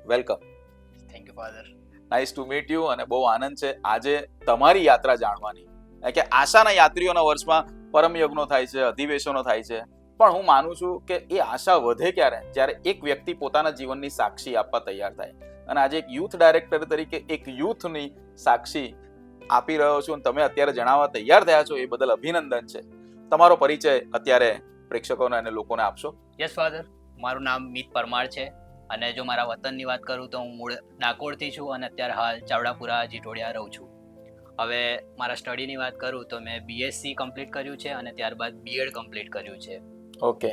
Welcome. Thank you father. Nice to meet you. અને બહુ આનંદ છે આજે તમારી યાત્રા જાણવાની. કે આશાના યાત્રીઓના વર્ષમાં પરમયજ્ઞો થાય છે, અધિવેશનો થાય છે, પણ હું માનું છું કે એ આશા વધે ક્યારે, જ્યારે એક વ્યક્તિ પોતાના જીવનની સાક્ષી આપવા તૈયાર થાય. અને આજે એક યુથ ડાયરેક્ટર તરીકે એક યુથની સાક્ષી આપી રહ્યો છું અને તમે અત્યારે જણાવવા તૈયાર થયા છો, એ બદલ અભિનંદન છે. તમારો પરિચય અત્યારે પ્રેક્ષકોને અને લોકોને આપશો? યસ ફાધર, મારું નામ મીત પરમાર છે અને જો મારા વતનની વાત કરું તો હું મૂળ ડાકોરથી છું અને અત્યારે હાલ ચાવડાપુરા જીટોડિયા રહું છું. હવે મારા સ્ટડીની વાત કરું તો મેં BSc કમ્પ્લીટ કર્યું છે અને ત્યારબાદ B.Ed કમ્પ્લીટ કર્યું છે. ઓકે.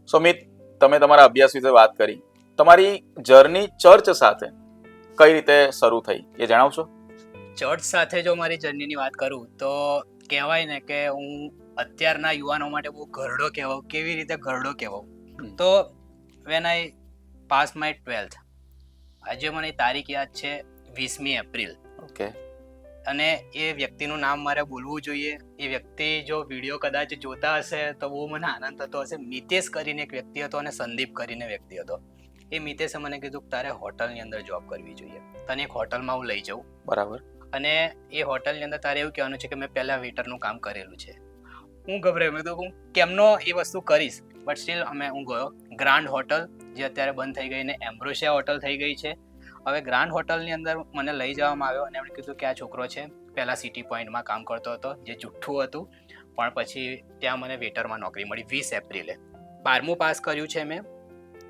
સો મિત, તમે તમારા અભ્યાસ વિશે વાત કરી. તમારી જર્ની ચર્ચ સાથે કઈ રીતે શરૂ થઈ એ જણાવશો? ચર્ચ સાથે જો મારી જર્નીની વાત કરું તો કહેવાય ને કે હું અત્યારના યુવાનો માટે બહુ ઘરડો કહેવાઉં. કેવી રીતે ઘરડો કહેવાઉં? તો when I pass my 12th, આજે મને તારીખ યાદ છે 20મી એપ્રિલ. ઓકે. અને એ વ્યક્તિનું નામ મારે બોલવું જોઈએ. એ વ્યક્તિ જો વિડીયો કદાચ જોતા હશે તો બહુ મને આનંદ થતો હશે. મિતેશ કરીને એક વ્યક્તિ હતો અને સંદીપ કરીને વ્યક્તિ હતો. એ મિતેશે મને કીધું કે તારે હોટલની અંદર જોબ કરવી જોઈએ, તને એક હોટલમાં હું લઈ જાઉં. બરાબર. અને એ હોટલની અંદર તારે એવું કહેવાનું છે કે મેં પહેલાં વેટરનું કામ કરેલું છે. હું ગભરાયો, મેં કીધું હું કેમનો એ વસ્તુ કરીશ, બટ સ્ટીલ હું ગયો. ગ્રાન્ડ હોટલ જે અત્યારે બંધ થઈ ગઈ ને એમ્બ્રોસિયા હોટલ થઈ ગઈ છે. હવે ગ્રાન્ડ હોટલની અંદર મને લઈ જવામાં આવ્યો અને એમણે કીધું કે આ છોકરો છે, પહેલાં સિટી પોઈન્ટમાં કામ કરતો હતો જે જુઠ્ઠું હતું, પણ પછી ત્યાં મને વેટરમાં નોકરી મળી 20 એપ્રિલે. 12મું પાસ કર્યું છે મેં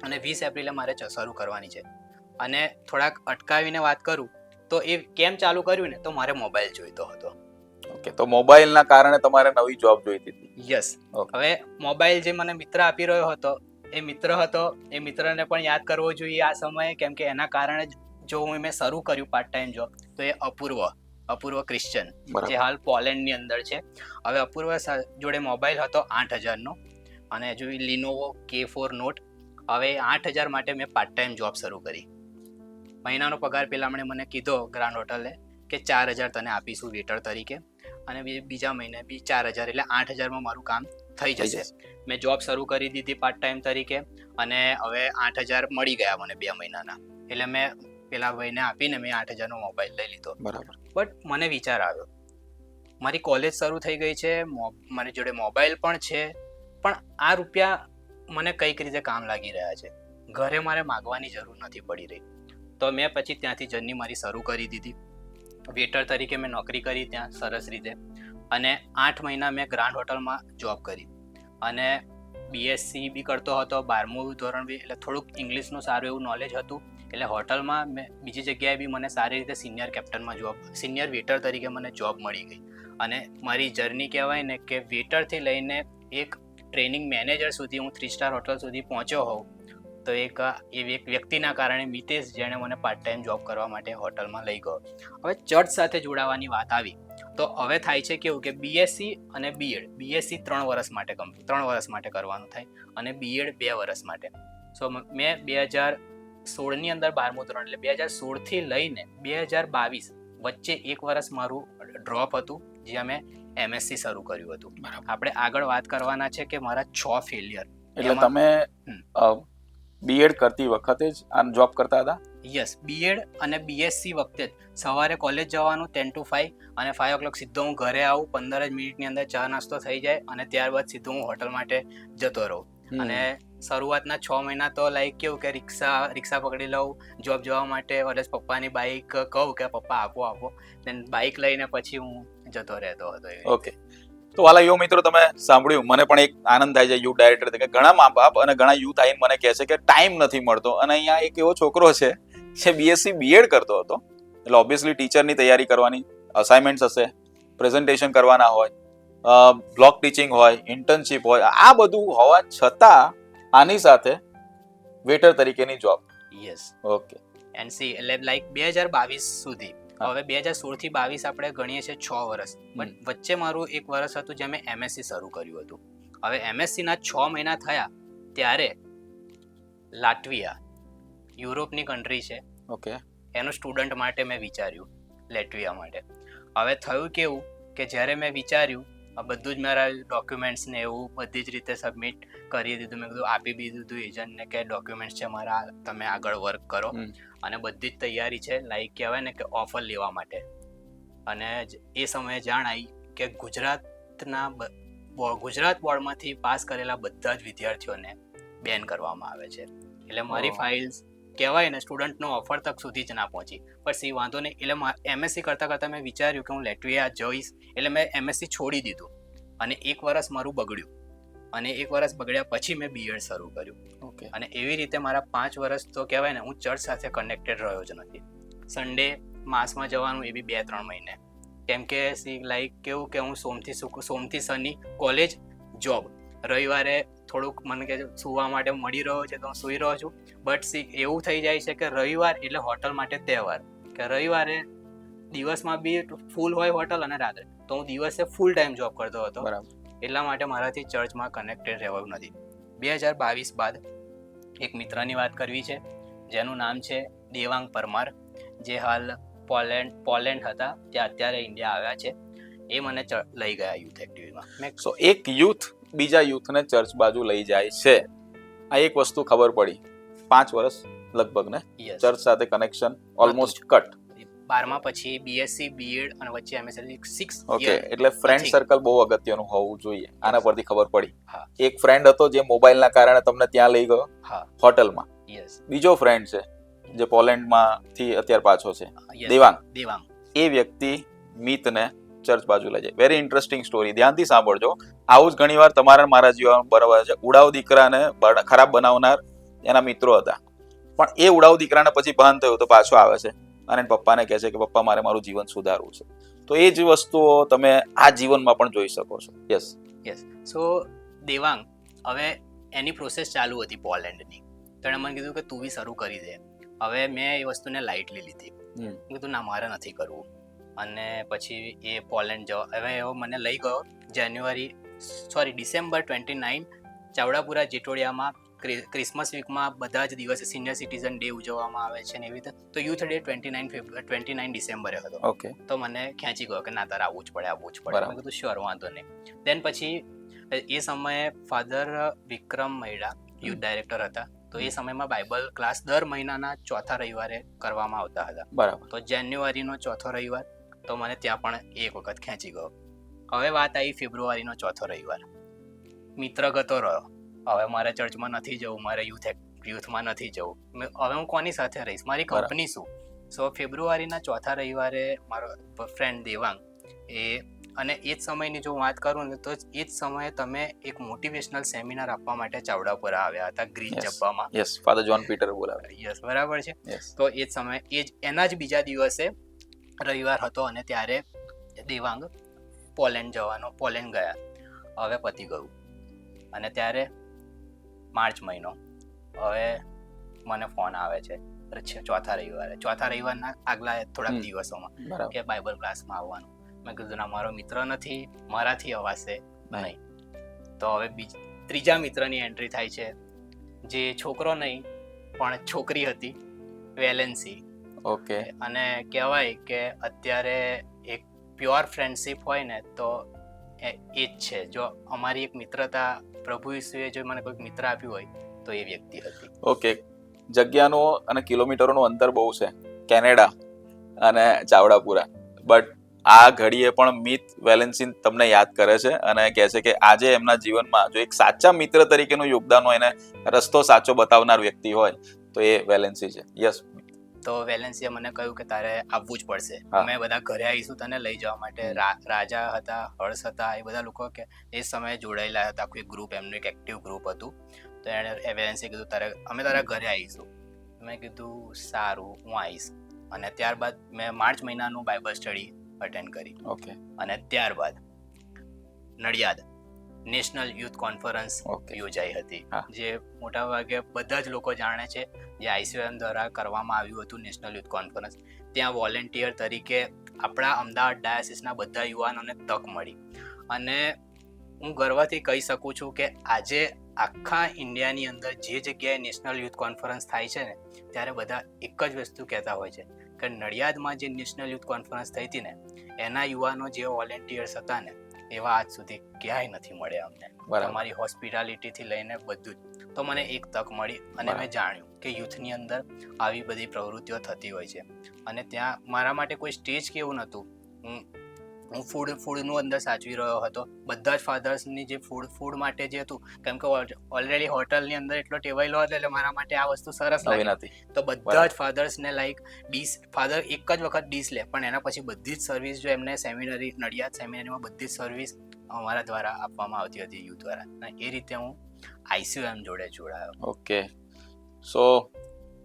અને 20 એપ્રિલે મારે શરૂ કરવાની છે. અને થોડાક અટકાવીને વાત કરું તો એ કેમ ચાલુ કર્યું ને તો મારે મોબાઈલ જોઈતો હતો. ઓકે. તો મોબાઈલના કારણે તમારે નવી જોબ જોઈતી હતી? યસ. હવે મોબાઈલ જે મને મિત્ર આપી રહ્યો હતો એ મિત્રને પણ યાદ કરવો જોઈએ આ સમયે, કેમ કે એના કારણે જ જો મેં શરૂ કર્યું પાર્ટ ટાઈમ જોબ તો એ અપૂર્વ ક્રિશ્ચન જે હાલ પોલેન્ડની અંદર છે. હવે અપૂર્વ જોડે મોબાઈલ હતો 8,000નો અને હજુ લિનોવો K4 નોટ. હવે 8,000 માટે મેં પાર્ટ ટાઈમ જોબ શરૂ કરી. મહિનાનો પગાર પેલા મને કીધો ગ્રાન્ડ હોટલે કે 4,000 તને આપીશું વેટર તરીકે અને બીજા મહિને બી 4,000, એટલે 8,000માં મારું કામ થઈ જશે. મેં જોબ શરૂ કરી દીધી પાર્ટ ટાઈમ તરીકે અને હવે 8,000 મળી ગયા મને 2 મહિનાના. એટલે મેં પેલા ભાઈને આપીને મેં 8,000નો મોબાઈલ લઈ લીધો. બરાબર. બટ મને વિચાર આવ્યો, મારી કોલેજ શરૂ થઈ ગઈ છે, મારી જોડે મોબાઈલ પણ છે, પણ આ રૂપિયા મને કઈક રીતે કામ લાગી રહ્યા છે. ઘરે મારે માગવાની જરૂર નથી પડી રહી. તો મેં પછી ત્યાંથી જર્ની મારી શરૂ કરી દીધી. વેટર તરીકે મેં નોકરી કરી ત્યાં સરસ રીતે અને 8 મહિના મેં ગ્રાન્ડ હોટલમાં જોબ કરી અને BSc બી કરતો હતો, 12મું ધોરણ બી, એટલે થોડુંક ઇંગ્લિશનું સારું એવું નોલેજ હતું. એટલે હોટલમાં મેં બીજી જગ્યાએ બી મને સારી રીતે સિનિયર વેટર તરીકે મને જોબ મળી ગઈ. અને મારી જર્ની કહેવાય ને કે વેટરથી લઈને એક ટ્રેનિંગ મેનેજર સુધી હું 3 સ્ટાર હોટલ સુધી પહોંચ્યો હોઉં તો એક વ્યક્તિના કારણે મિતેશ, જેણે મને પાર્ટ ટાઈમ જોબ કરવા માટે હોટલમાં લઈ ગયો. હવે ચર્ચ સાથે જોડાવાની વાત આવી તો હવે થાય છે કેવું કે BSc અને B.Ed. BSc 3 વર્ષ માટે કરવાનું થાય અને B.Ed 2 વર્ષ માટે. સો મેં 2016ની અંદર 12મું ધોરણ, એટલે 2016થી લઈને 2022 વચ્ચે 1 વર્ષ મારું ડ્રોપ હતું જ્યાં મેં MSc શરૂ કર્યું હતું. આપણે આગળ વાત કરવાના છે કે મારા 6 ફેલિયર. એટલે તમે B.Ed કરતી વખતે જ આ જોબ કરતા હતા? યસ. B.Ed અને BSc વખતે જ સવારે કોલેજ જવાનું 10 to 5 અને 5 o'clock સીધો હું ઘરે આવું, 15 જ મિનિટની અંદર ચા નાસ્તો થઈ જાય અને ત્યારબાદ સીધું હું હોટલ માટે જતો રહું. અને શરૂઆતના 6 મહિના તો લાઈક કેવું કે રિક્ષા પકડી લઉં જોબ જવા માટે, વરસ પપ્પાની બાઇક કહું કે પપ્પા આપો, દેન બાઇક લઈને પછી હું જતો રહેતો હતો. ઓકે. તો વાલા યુવા મિત્રો, તમે સાંભળ્યું, મને પણ એક આનંદ થાય છે યુથ ડાયરેક્ટર તરીકે. ઘણા મા બાપ અને ઘણા યુથ આવીને મને કહે છે કે ટાઈમ નથી મળતો, અને અહીંયા એક એવો છોકરો છે જે BSc B.Ed કરતો હતો. એટલે ઓબ્વિયસલી ટીચરની તૈયારી કરવાની, અસાઇનમેન્ટ્સ હશે, પ્રેઝન્ટેશન કરવાના હોય, બ્લોક ટીચિંગ હોય, ઇન્ટર્નશીપ હોય, આ બધું હોવા છતાં આની સાથે વેટર તરીકેની જોબ. યસ. ઓકે. એનસી એટલે લાઈક 2022 સુધી. હવે 2016 થી 22 આપણે ગણીએ છીએ 6 વર્ષ, બટ વચ્ચે મારું 1 વર્ષ હતું જ્યાં મેં MSc શરૂ કર્યું હતું. હવે MSc ના 6 મહિના થયા ત્યારે લાટવિયા, યુરોપની કન્ટ્રી છે, ઓકે, એનું સ્ટુડન્ટ માટે મેં વિચાર્યું, લેટવિયા માટે. હવે થયું કેવું કે જ્યારે મેં વિચાર્યું આ બધું જ મારા ડોક્યુમેન્ટ્સ ને એવું બધી જ રીતે સબમિટ કરી દીધું. મેં કીધું આપી બી દીધું એજન્ટને કે ડોક્યુમેન્ટ્સ છે મારા, તમે આગળ વર્ક કરો. અને બધી જ તૈયારી છે, લાઈક કહેવાય ને કે ઓફર લેવા માટે. અને એ સમયે જાણ આવી કે ગુજરાત બોર્ડમાંથી પાસ કરેલા બધા જ વિદ્યાર્થીઓને બેન કરવામાં આવે છે. એટલે મારી ફાઇલ્સ કહેવાય ને સ્ટુડન્ટનો ઓફર તક સુધી જ ના પહોંચી. પણ સી વાંધો નહીં, એટલે એમએસસી કરતાં મેં વિચાર્યું કે હું લેટવિયા જઈશ, એટલે મેં એમએસસી છોડી દીધું. અને 1 વર્ષ મારું બગડ્યું. અને 1 વર્ષ બગડ્યા પછી મેં બીએડ શરૂ કર્યું. ઓકે. અને એવી રીતે મારા 5 વર્ષ તો કહેવાય ને હું ચર્ચ સાથે કનેક્ટેડ રહ્યો જ નથી. સન્ડે માસમાં જવાનું એ બી 2-3 મહિને. કેમ કે લાઈક કેવું કે હું સોમથી શનિ કોલેજ, જોબ, રવિવારે થોડુંક મને કે સુવા માટે મળી રહ્યો છે તો હું સૂઈ રહ્યો છું. બટ એવું થઈ જાય છે કે રવિવાર એટલે હોટલ માટે તહેવાર, કે રવિવારે દિવસમાં બી ફૂલ હોય હોટલ અને રાત્રે, તો હું દિવસે ફૂલ ટાઈમ જોબ કરતો હતો. બરાબર. એટલા માટે મારાથી ચર્ચમાં કનેક્ટેડ રહેવાનું નથી. 2022 બાદ એક મિત્રની વાત કરવી છે જેનું નામ છે દેવાંગ પરમાર, જે હાલ પોલેન્ડ હતા, જે અત્યારે ઇન્ડિયા આવ્યા છે. એ મને લઈ ગયા યુથ એક્ટિવિટીમાં. સો એક યુથ બીજા યુથને ચર્ચ બાજુ લઈ જાય છે, આ એક વસ્તુ ખબર પડી. 5 વર્ષ લગભગ ને ચર્ચ સાથે કનેક્શન ઓલમોસ્ટ કટ. 12મા પછી બીએસસી, બીએડ અને વચ્ચે એમએસસી 6 ઓકે. એટલે ફ્રેન્ડ સર્કલ બહુ અગત્યનું હોવું જોઈએ. આના પરથી ખબર પડી. હા. એક ફ્રેન્ડ હતો જે મોબાઈલના કારણે તમને ત્યાં લઈ ગયો. હા. હોટલમાં. યસ. બીજો ફ્રેન્ડ છે જે પોલેન્ડમાંથી અત્યારે પાછો છે, દેવાંગ. એ વ્યક્તિ મિતને ચર્ચ બાજુ લઈ જાય. વેરી ઇન્ટરેસ્ટિંગ સ્ટોરી, ધ્યાનથી સાંભળજો. આવું જ ઘણીવાર તમારા મારા જીવનમાં બરાબર છે. ઉડાવ દીકરાને ખરાબ બનાવનાર એના મિત્રો હતા, પણ એ ઉડાવ દીકરાને પછી ભાન થયું તો પાછો આવે છે અને પપ્પાને કહે છે કે પપ્પા મારે મારું જીવન સુધારવું છે. તો એ જ વસ્તુઓ તમે આ જીવનમાં પણ જોઈ શકો છો. યસ. સો દેવાંગ હવે એની પ્રોસેસ ચાલુ હતી પોલેન્ડની, તો એણે મને કીધું કે તું બી શરૂ કરી દે. હવે મેં એ વસ્તુને લાઇટલી લીધી. કીધું ના, મારે નથી કરવું. અને પછી એ પોલેન્ડ હવે એવો મને લઈ ગયો. ડિસેમ્બર 29 ચાવડાપુરા જેટોડિયામાં ક્રિસમસ વીકમાં બધા જ દિવસે સિનિયર સિટીઝન ડે ઉજવવામાં આવે છે ને એવી રીતે. તો યુથ ડે 29 ડિસેમ્બરે હતો. ઓકે. તો મને ખેંચી ગયો કે ના, તારે આવવું જ પડે. મેં કીધું શ્યોર, વાંધો નહીં. દેન પછી એ સમયે ફાધર વિક્રમ મૈડા યુથ ડાયરેક્ટર હતા. તો એ સમયમાં બાઇબલ ક્લાસ દર મહિનાના ચોથા રવિવારે કરવામાં આવતા હતા. બરાબર. તો જાન્યુઆરીનો ચોથો રવિવાર, તો મને ત્યાં પણ એક વખત ખેંચી ગયો. હવે વાત આવી ફેબ્રુઆરીનો ચોથો રવિવાર. મિત્ર ગતો રહ્યો. હવે મારે ચર્ચમાં નથી જવું, મારે યુથમાં નથી જવું. હવે હું કોની સાથે રહીશ, મારી કંપની શું? સો ફેબ્રુઆરીના ચોથા રવિવારે મારો ફ્રેન્ડ દેવાંગ અને એ જ સમયની જો વાત કરું ને, તો એ જ સમયે તમે એક મોટિવેશનલ સેમિનાર આપવા માટે ચાવડાપુરા આવ્યા હતા, ગ્રીન જબ્બામાં. યસ, ફાધર જોન પીટર બોલાવે. યસ, બરાબર છે. તો એ જ સમયે એના જ બીજા દિવસે રવિવાર હતો અને ત્યારે દેવાંગ પોલેન્ડ ગયા. હવે પતી ગયું. અને ત્યારે માર્ચ મહિનો, હવે મને ફોન આવે છે ચોથા રવિવારના આગલા થોડાક દિવસોમાં કે બાઇબલ ક્લાસમાં આવવાનું. મેં કીધું ના, મારો મિત્ર નથી, મારાથી અવાશે નહીં. તો હવે ત્રીજા મિત્રની એન્ટ્રી થાય છે, જે છોકરો નહીં પણ છોકરી હતી, વેલેન્સી. ઓકે. અને કહેવાય કે અત્યારે એક પ્યોર ફ્રેન્ડશિપ હોય ને તો એ જ છે. જો અમારી એક મિત્રતા પ્રભુ ઈસુએ જો મને કોઈક મિત્ર આપ્યું હોય તો એ વ્યક્તિ હતી. ઓકે. જગ્યાનું અને કિલોમીટરોનું અંતર બહુ છે, કેનેડા અને ચાવડાપુરા. બટ આ ઘડીએ પણ મિત વેલેન્સી તમને યાદ કરે છે અને કહે છે કે આજે એમના જીવનમાં જો એક સાચા મિત્ર તરીકેનું યોગદાન હોય ને, રસ્તો સાચો બતાવનાર વ્યક્તિ હોય તો એ વેલેન્સી છે. યસ. તો વેલેન્સીએ મને કહ્યું કે તારે આવવું જ પડશે, અમે બધા ઘરે આવીશું તને લઈ જવા માટે. રાજા હતા, હર્ષ હતા, એ બધા લોકો કે એ સમયે જોડાયેલા હતા, આખું એક ગ્રુપ, એમનું એક એક્ટિવ ગ્રુપ હતું. તો એણે વેલેન્સીએ કીધું અમે તારા ઘરે આવીશું. મેં કીધું સારું, હું આવીશ. અને ત્યારબાદ મેં માર્ચ મહિનાનું બાઇબલ સ્ટડી અટેન્ડ કરી. ઓકે. અને ત્યારબાદ નડિયાદ નેશનલ યુથ કોન્ફરન્સ યોજાઈ હતી, જે મોટાભાગે બધા જ લોકો જાણે છે, જે ICOM દ્વારા કરવામાં આવ્યું હતું નેશનલ યુથ કોન્ફરન્સ. ત્યાં વોલેન્ટિયર તરીકે આપણા અમદાવાદ ડાયાસિસના બધા યુવાનોને તક મળી. અને હું ગર્વથી કહી શકું છું કે આજે આખા ઇન્ડિયાની અંદર જે જગ્યાએ નેશનલ યુથ કોન્ફરન્સ થાય છે ને, ત્યારે બધા એક જ વસ્તુ કહેતા હોય છે કે નડિયાદમાં જે નેશનલ યુથ કોન્ફરન્સ થઈ હતી ને, એના યુવાનો જે વોલેન્ટિયર્સ હતા ને, એવા આજ સુધી ક્યાંય નથી મળ્યા અમને. બરાબર. તમારી હોસ્પિટાલિટી થી લઈને બધું જ. તો મને એક તક મળી અને મેં જાણ્યું કે યુથની અંદર આવી બધી પ્રવૃત્તિઓ થતી હોય છે. અને ત્યાં મારા માટે કોઈ સ્ટેજ કે એવું નહોતું. હું ફૂડનું અંદર સાચવી રહ્યો હતો. બધા જ ફાધર્સની જે ફૂડ માટે જે હતું, કેમ કે ઓલરેડી હોટલની અંદર એટલો ટેવાયેલો હતો એટલે મારા માટે આ વસ્તુ સરસ લાગી. તો બધા જ ફાધર્સને લાઈક ફાધર એક જ વખત ડીશ લે, પણ એના પછી બધી જ સર્વિસ જો એમને સેમિનરી, નડિયાદ સેમિનરીમાં બધી જ સર્વિસ અમારા દ્વારા આપવામાં આવતી હતી યુથ દ્વારા. અને એ રીતે હું ICOM જોડે જોડાયો. ઓકે. સો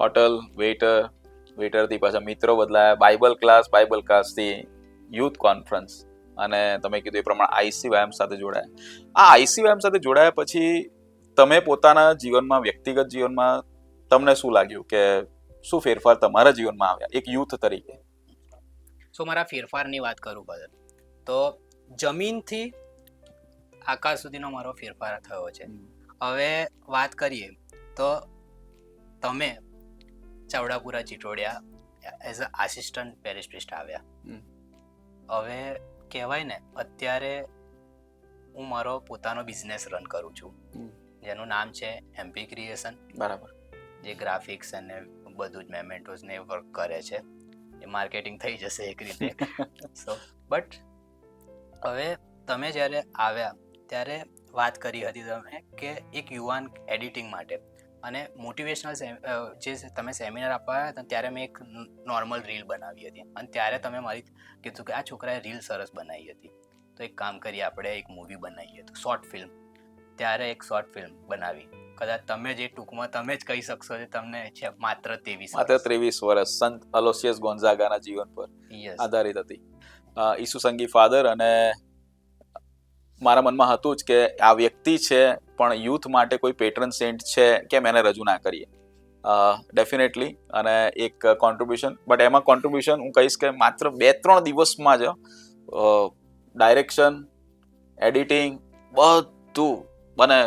હોટલ વેઇટરથી પાછા મિત્રો બદલાયા, બાઇબલ ક્લાસથી યુથ કોન્ફરન્સ, અને તમે કીધું એ પ્રમાણે ICOM સાથે જોડાયા. આ ICOM સાથે જોડાયા પછી તમે પોતાના જીવનમાં, વ્યક્તિગત જીવનમાં તમને શું લાગ્યું કે શું ફેરફાર તમારા જીવનમાં આવ્યા એક યુથ તરીકે? સો મારા ફેરફારની વાત કરું બધા, તો જમીનથી આકાશ સુધીનો મારો ફેરફાર થયો છે. હવે વાત કરીએ તો તમે Chavdapura Chitodiya as a assistant parish priest આવ્યા. હવે કહેવાય ને, અત્યારે હું મારો પોતાનો બિઝનેસ રન કરું છું, જેનું નામ છે MP ક્રિએશન. બરાબર. જે ગ્રાફિક્સ અને બધું જ મેમેન્ટોસ ને વર્ક કરે છે. એ માર્કેટિંગ થઈ જશે એક રીતે. સો બટ હવે તમે જ્યારે આવ્યા ત્યારે વાત કરી હતી તમે કે એક યુવાન એડિટિંગ માટે અને મોટિવેશનલ જે તમે સેમિનાર આપવા આવ્યા હતા ત્યારે મેં એક નોર્મલ રીલ બનાવી હતી. અને ત્યારે તમે મારી કીધું કે આ છોકરાએ રીલ સરસ બનાવી હતી, તો એક કામ કરીએ, આપણે એક મૂવી બનાવીએ, તો શોર્ટ ફિલ્મ. ત્યારે એક શોર્ટ ફિલ્મ બનાવી. કદાચ તમે જે ટૂંકમાં તમે જ કહી શકશો કે તમને છે માત્ર 23 વર્ષ સંત અલોસિયસ ગોન્ઝાગાના જીવન પર આધારિત હતી. ઈસુસંગી ફાધર, અને મારા મનમાં હતું જ કે આ વ્યક્તિ છે પણ યુથ માટે કોઈ પેટ્રન સેન્ટ છે, કેમ એને રજૂ ના કરીએ. ડેફિનેટલી, અને એક કોન્ટ્રીબ્યુશન, બટ એમાં કોન્ટ્રીબ્યુશન હું કહીશ કે માત્ર 2-3 દિવસમાં જ ડાયરેક્શન, એડિટિંગ, બધું મને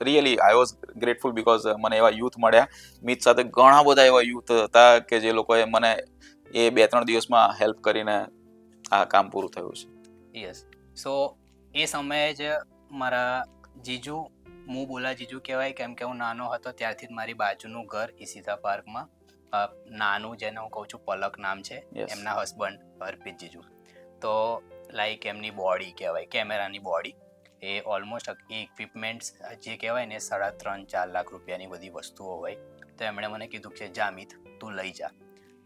really I was grateful because મને એવા યુથ મળ્યા. મિત સાથે ઘણા બધા એવા યુથ હતા કે જે લોકોએ મને એ 2-3 દિવસમાં હેલ્પ કરીને આ કામ પૂરું થયું છે. યસ. સો એ સમયે જ મારા જીજુ, હું બોલા જીજુ કહેવાય, કેમ કે હું નાનો હતો ત્યારથી જ મારી બાજુનું ઘર ઈસીતા પાર્કમાં, નાનું જેને હું કહું છું પલક નામ છે, એમના હસબન્ડ અર્પિત જીજુ. તો લાઈક એમની બોડી કહેવાય, કેમેરાની બોડી, એ ઓલમોસ્ટ એ ઇક્વિપમેન્ટ્સ જે કહેવાય ને 3.5-4 લાખ રૂપિયાની બધી વસ્તુઓ હોય. તો એમણે મને કીધું કે જા મિત, તું લઈ જા.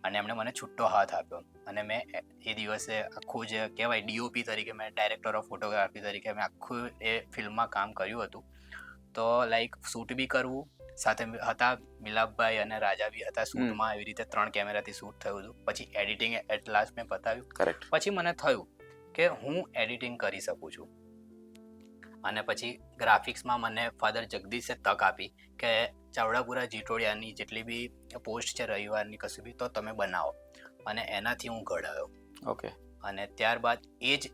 અને એમણે મને છૂટો હાથ આપ્યો. અને મેં એ દિવસે આખું જે કહેવાય DOP તરીકે, મેં ડાયરેક્ટર ઓફ ફોટોગ્રાફી તરીકે મેં આખું એ ફિલ્મમાં કામ કર્યું હતું. તો લાઈક શૂટ બી કરવું, સાથે હતા મિલાપભાઈ અને રાજા બી હતા શૂટમાં. એવી રીતે 3 કેમેરાથી શૂટ થયું હતું. પછી એડિટિંગ એટ લાસ્ટ મેં પતાવ્યું. પછી મને થયું કે હું એડિટિંગ કરી શકું છું. અને પછી ગ્રાફિક્સમાં મને ફાધર જગદીશે તક આપી કે ચાવડાપુરા ચિટોડિયાની જેટલી બી પોસ્ટ છે રવિવારની કશું બી, તો તમે બનાવો. અને એનાથી હું ઘડાયો. ઓકે. અને ત્યારબાદ એ જ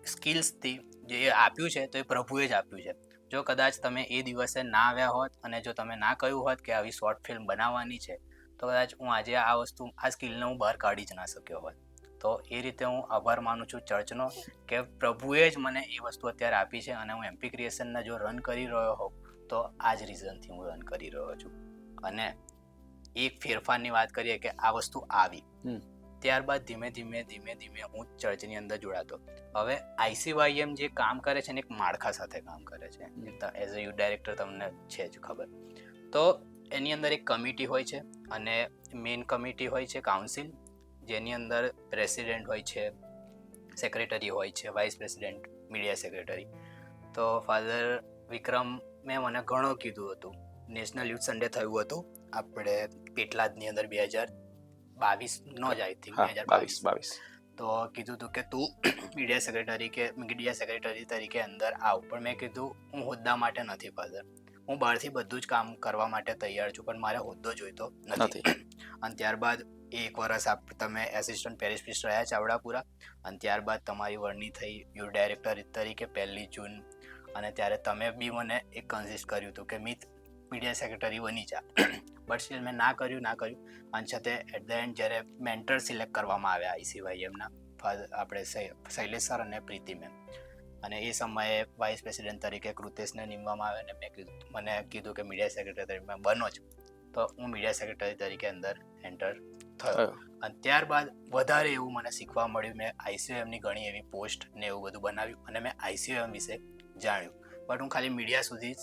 સ્કિલ્સથી જે આપ્યું છે તો એ પ્રભુએ જ આપ્યું છે. જો કદાચ તમે એ દિવસે ના આવ્યા હોત અને જો તમે ના કહ્યું હોત કે આવી શોર્ટ ફિલ્મ બનાવવાની છે, તો કદાચ હું આજે આ સ્કિલને હું બહાર કાઢી જ ના શક્યો હોત. તો એ રીતે હું આભાર માનું છું ચર્ચનો કે પ્રભુએ જ મને એ વસ્તુ અત્યારે આપી છે. અને હું MP ક્રિએશનને જો રન કરી રહ્યો હોઉં તો આ જ રીઝનથી હું રન કરી રહ્યો છું. અને એક ફેરફારની વાત કરીએ કે આ વસ્તુ આવી, ત્યારબાદ ધીમે ધીમે હું ચર્ચની અંદર જોડાતો. હવે ICYM જે કામ કરે છે ને એક માળખા સાથે કામ કરે છે. એઝ અ યુથ ડાયરેક્ટર તમને છે જ ખબર. તો એની અંદર એક કમિટી હોય છે અને મેઇન કમિટી હોય છે કાઉન્સિલ, જેની અંદર પ્રેસિડેન્ટ હોય છે, સેક્રેટરી હોય છે, વાઇસ પ્રેસિડેન્ટ, મીડિયા સેક્રેટરી. તો ફાધર વિક્રમ મેં મને ઘણું કીધું હતું. નેશનલ યુથ સન્ડે થયું હતું આપણે પેટલાદની અંદર 2022 જ આઈ થિંક 2022. તો કીધું હતું કે તું મીડિયા સેક્રેટરી તરીકે અંદર આવ. પણ મેં કીધું હું હોદ્દા માટે નથી ફાધર, હું બહારથી બધું જ કામ કરવા માટે તૈયાર છું, પણ મારે હોદ્દો જોઈતો નથી. અને ત્યારબાદ 1 વર્ષ તમે એસિસ્ટન્ટ પેરિસ પ્રિસ્ટ રહ્યા ચાવડાપુરા, અને ત્યારબાદ તમારી વરણી થઈ યુથ ડાયરેક્ટર તરીકે 1 જૂન. અને ત્યારે તમે બી મને એક કન્સિસ્ટ કર્યું હતું કે મિત મીડિયા સેક્રેટરી બની જા. બટ સ્ટીલ મેં ના કર્યું. અને છતાં એટ ધ એન્ડ જ્યારે મેન્ટર સિલેક્ટ કરવામાં આવ્યા ICYMના, આપણે શૈલેષ સર અને પ્રીતિ મેમ, અને એ સમયે વાઇસ પ્રેસિડેન્ટ તરીકે કૃતેશને નીમવામાં આવે અને મને કીધું કે મીડિયા સેક્રેટરી તમે બનો જ, તો હું મીડિયા સેક્રેટરી તરીકે અંદર એન્ટર થયો. અને ત્યારબાદ વધારે એવું મને શીખવા મળ્યું. મેં આઈસીઓએમની ઘણી એવી પોસ્ટ ને એવું બધું બનાવ્યું અને મેં આઈસીઓએમ વિશે જાણ્યું. બટ હું ખાલી મીડિયા સુધી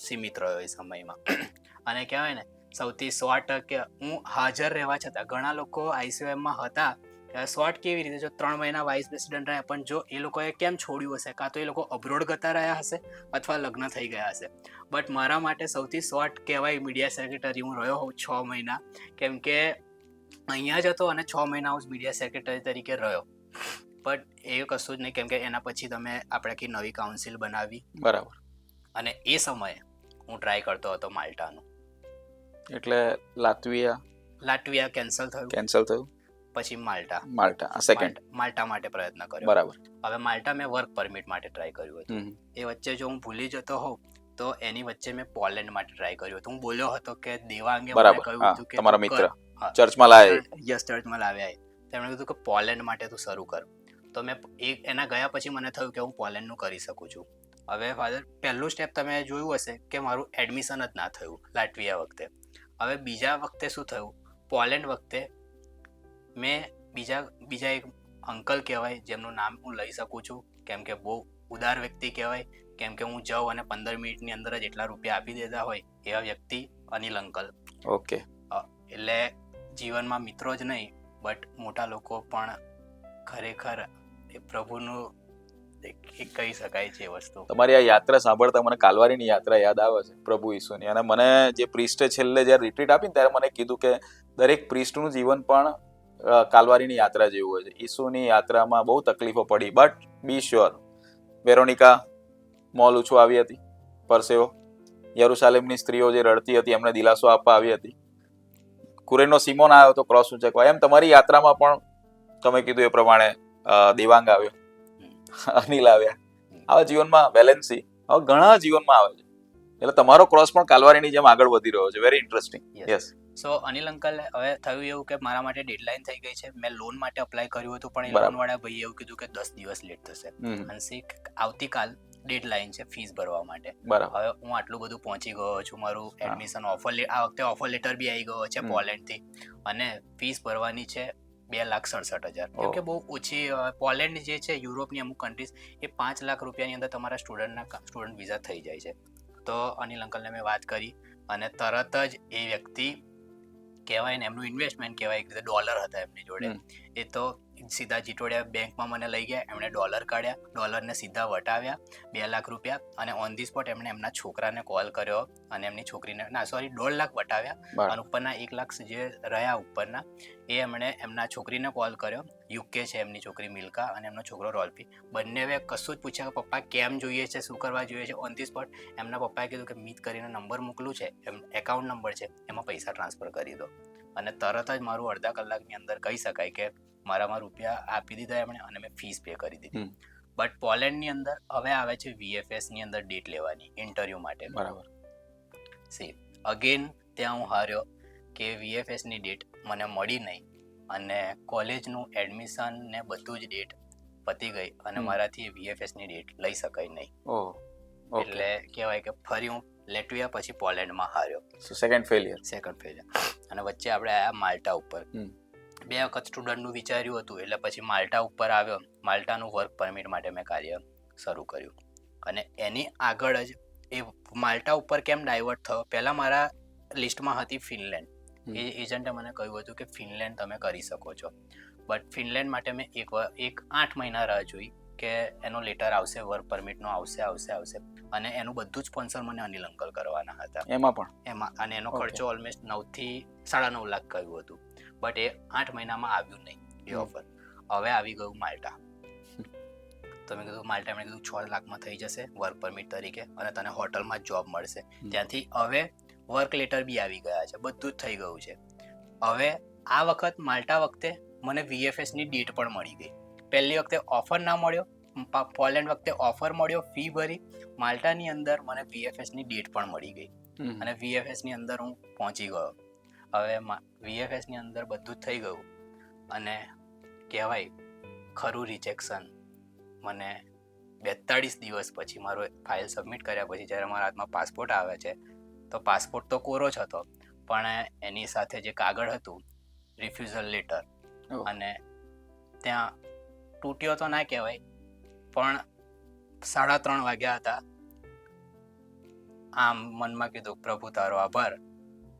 સીમિત રહ્યો એ સમયમાં. અને કહેવાય ને સૌથી 100% હું હાજર રહેવા છતાં ઘણા લોકો આઈસીઓએમમાં હતા. શોર્ટ કેવી રીતે, જો 3 મહિના વાઇસ પ્રેસિડેન્ટ રહ્યા, પણ જો એ લોકોએ કેમ છોડ્યું હશે, કાં તો એ લોકો અબ્રોડ જતા રહ્યા હશે અથવા લગ્ન થઈ ગયા હશે. બટ મારા માટે સૌથી શોર્ટ કહેવાય મીડિયા સેક્રેટરી હું રહ્યો હોઉં 6 મહિના, કેમ કે અહીંયા જ હતો અને 6 મહિના હું મીડિયા સેક્રેટરી તરીકે રહ્યો. બટ એ કશું જ નહીં, કેમ કે એના પછી આપણે આખી નવી કાઉન્સિલ બનાવી. બરાબર. અને એ સમયે હું ટ્રાય કરતો હતો માલ્ટાનું. એટલે લાટવિયા કેન્સલ થયું. પછી માલ્ટા માટે પ્રયત્ન કર્યો. બરાબર. હવે માલ્ટા મેં વર્ક પરમિટ માટે ટ્રાય કર્યું હતું. એ વચ્ચે જો હું ભૂલી જતો હોઉં તો એની વચ્ચે મેં પોલેન્ડ માટે ટ્રાય કર્યું હતું. હું બોલ્યો હતો કે દેવાંગે મને કહ્યું હતું કે તમારા મિત્ર ચર્ચમાં લાવ્યા. તેમણે કીધું કે પોલેન્ડ માટે તું શરૂ કર. તો મેં એના ગયા પછી મને થયું કે હું પોલેન્ડનું કરી શકું છું. હવે ફાધર, પહેલું સ્ટેપ તમે જોયું હશે કે મારું એડમિશન જ ના થયું લાટવિયા વખતે. હવે બીજા વખતે શું થયું, પોલેન્ડ વખતે મેં બીજા એક અંકલ કહેવાય જેમનું નામ હું લઈ શકું છું, કેમ કે બહુ ઉદાર વ્યક્તિ કહેવાય, કેમ કે હું જાઉં અને 15 મિનિટની અંદર જ એટલા રૂપિયા આપી દેતા હોય એવા વ્યક્તિ અનિલ અંકલ. ઓકે. એટલે જીવનમાં મિત્રો જ નહીં બટ મોટા લોકો પણ ખરેખર એ પ્રભુનું કહી શકાય છે વસ્તુ. તમારી આ યાત્રા સાંભળતા મને કાલવારીની યાત્રા યાદ આવે છે પ્રભુ ઈસુની. અને મને જે પ્રિસ્ટે છેલ્લે જ્યારે રિટ્રીટ આપી ને ત્યારે મને કીધું કે દરેક પ્રિસ્ટનું જીવન પણ કાલવારીની યાત્રા જેવું હોય છે. ઈસુની યાત્રામાં બહુ તકલીફો પડી, બટ બી શ્યોર. વેરોનિકા મોલ ઊંચું આવી હતી, પરસેવો. યરુશાલેમની સ્ત્રીઓ જે રડતી હતી એમને દિલાસો આપવા આવી હતી. કુરેનનો સિમોન આવ્યો તો ક્રોસ ઊંચકવા. એમ તમારી યાત્રામાં પણ તમે કીધું એ પ્રમાણે દેવાંગ આવ્યો, અનિલ આવ્યા. આવા જીવનમાં વેલેન્સી હવે ઘણા જીવનમાં આવે છે. એટલે તમારો ક્રોસ પણ કાલવારીની જેમ આગળ વધી રહ્યો છે. Very interesting. યસ. સો અનિલ અંકલ, હવે થયું એવું કે મારા માટે ડેડલાઇન થઈ ગઈ છે. મેં લોન માટે અપ્લાય કર્યું હતું, પણ એ લોન વાળા ભાઈએ એવું કીધું કે 10 દિવસ લેટ થશે. અને આવતીકાલ ડેડલાઇન છે ફીસ ભરવા માટે. હવે હું આટલું બધું પહોંચી ગયો છું. મારું એડમિશન આ વખતે ઓફર લેટર બી આવી ગયો છે પોલેન્ડથી, અને ફીસ ભરવાની છે 2,67,000. કેમ કે બહુ ઓછી. પોલેન્ડ જે છે યુરોપની અમુક કન્ટ્રીઝ, એ 5 લાખ રૂપિયાની અંદર તમારા સ્ટુડન્ટ વિઝા થઈ જાય છે. તો અનિલ અંકલને મેં વાત કરી અને તરત જ એ વ્યક્તિ કહેવાય ને, એમનું ઇન્વેસ્ટમેન્ટ કહેવાય, એક રીતે ડોલર હતા એમની જોડે. એ તો સીધા જીટોડિયા બેંકમાં મને લઈ ગયા. એમણે ડોલર કાઢ્યા, ડોલરને સીધા વટાવ્યા 2 લાખ રૂપિયા, અને ઓન ધી સ્પોટ એમણે એમના છોકરાને કોલ કર્યો અને એમની છોકરીને 1.5 લાખ વટાવ્યા, અને ઉપરના 1 લાખ જે રહ્યા ઉપરના એ એમણે એમના છોકરીને કોલ કર્યો. યુકે છે એમની છોકરી મિલ્કા અને એમનો છોકરો રોલ્ફી. બંનેવે કશું જ પૂછ્યા કે પપ્પા કેમ જોઈએ છે, શું કરવા જોઈએ છે. ઓન ધી સ્પોટ એમના પપ્પાએ કીધું કે મીત કરીને નંબર મોકલું છે, એકાઉન્ટ નંબર છે, એમાં પૈસા ટ્રાન્સફર કરી દો. અને તરત જ મારું અડધા કલાકની અંદર કહી શકાય કે મારામાં રૂપિયા આપી દીધા એમણે, અને મેં ફીસ પે કરી દીધી. બટ પોલેન્ડની અંદર હવે આવે છે VFS ની અંદર ડેટ લેવાની ઇન્ટરવ્યૂ માટે. બરાબર. અગેન ત્યાં હું હાર્યો કે VFS ની ડેટ મને મળી નહીં, અને કોલેજનું એડમિશન ને બધું જ ડેટ પતી ગઈ, અને મારાથી VFS ની ડેટ લઈ શકાય નહીં. એટલે કહેવાય કે ફરી હું લેટવિયા પછી પોલેન્ડમાં હાર્યો. Second failure. અને વચ્ચે આપણે આવ્યા માલ્ટા ઉપર. 2 વખત સ્ટુડન્ટનું વિચાર્યું હતું, એટલે પછી માલ્ટા ઉપર આવ્યો. માલ્ટાનું વર્ક પરમિટ માટે મેં કાર્ય શરૂ કર્યું, અને એની આગળ જ એ માલ્ટા ઉપર કેમ ડાયવર્ટ થયો, પહેલાં મારા લિસ્ટમાં હતી ફિનલેન્ડ. એ એજન્ટે મને કહ્યું હતું કે ફિનલેન્ડ તમે કરી શકો છો. બટ ફિનલેન્ડ માટે મેં એક 8 મહિના રાહ જોઈ કે એનો લેટર આવશે, વર્ક પરમિટનો આવશે, અને એનું બધું જ સ્પોન્સર મને અનિલ અંકલ કરવાના હતા એમાં. અને એનો ખર્ચો ઓલમોસ્ટ 9 થી 9.5 લાખ કહ્યું હતું. બટ એ 8 મહિનામાં આવ્યું નહીં એ ઓફર. હવે આવી ગયું માલ્ટા. તો મેં કીધું માલ્ટા, એમણે કીધું 6 લાખમાં થઈ જશે વર્ક પરમિટ તરીકે, અને તને હોટલમાં જ જોબ મળશે. ત્યાંથી હવે વર્ક લેટર બી આવી ગયા છે, બધું જ થઈ ગયું છે. હવે આ વખત માલ્ટા વખતે મને VFS ની ડેટ પણ મળી ગઈ. પહેલી વખતે ઓફર ના મળ્યો, પોલેન્ડ વખતે ઓફર મળ્યો, ફી ભરી. માલ્ટાની અંદર મને VFS ની ડેટ પણ મળી ગઈ, અને VFS ની અંદર હું પહોંચી ગયો. હવે VFS ની અંદર બધું જ થઈ ગયું, અને કહેવાય ખરું રિજેક્શન મને 42 દિવસ પછી મારો ફાઇલ સબમિટ કર્યા પછી જ્યારે મારા હાથમાં પાસપોર્ટ આવે છે તો પાસપોર્ટ તો કોરો જ હતો, પણ એની સાથે જે કાગળ હતું રિફ્યુઝલ લેટર, ઓહ. અને ત્યાં તૂટ્યો તો ના કહેવાય પણ 3:30 વાગ્યા હતા. આમ મનમાં કીધું પ્રભુ તારો આભાર,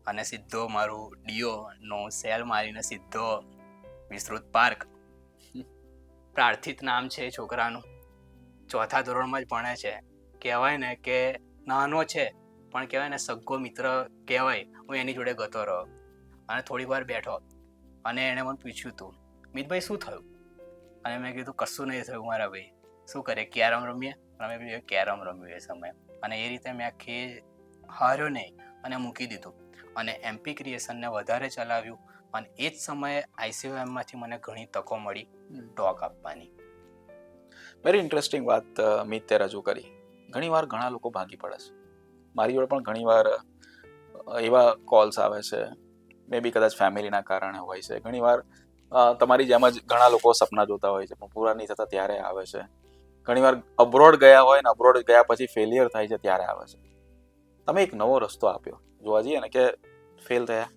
અને સીધો મારું ડીઓ નો સેલ મારીને સીધો વિસ્તૃત પાર્ક. પ્રાર્થિત નામ છે એ છોકરાનું, 4થા ધોરણમાં જ ભણે છે. કહેવાય ને કે નાનો છે પણ કહેવાય ને સગ્ગો મિત્ર કહેવાય. હું એની જોડે ગતો રહ્યો અને થોડી વાર બેઠો અને એણે મને પૂછ્યું હતું, મિતભાઈ શું થયું? અને મેં કીધું કશું નહીં થયું મારા ભાઈ, શું કરે કેરમ રમીએ? અમે કીધું કેરમ રમ્યું એ સમયે, અને એ રીતે મેં આખી હાર્યો નહીં અને મૂકી દીધું અને એમપી ક્રિએશનને વધારે ચલાવ્યું. અને એ જ સમયે આઈસીયુએમમાંથી મને ઘણી તકો મળી ટોક આપવાની. વેરી ઇન્ટરેસ્ટિંગ વાત મિત તે રજૂ કરી. ઘણીવાર ઘણા લોકો ભાગી પડે છે. મારી જોડે પણ ઘણીવાર એવા કોલ્સ આવે છે, મે બી કદાચ ફેમિલીના કારણે હોય છે. ઘણીવાર તમારી જેમ જ ઘણા લોકો સપના જોતા હોય છે પણ પૂરા નહીં થતા ત્યારે આવે છે. ઘણીવાર અબ્રોડ ગયા હોય ને અબ્રોડ ગયા પછી ફેલિયર થાય છે ત્યારે આવે છે. તમે એક નવો રસ્તો આપ્યો. જોવા જઈએ ને કે ફેલ થયા,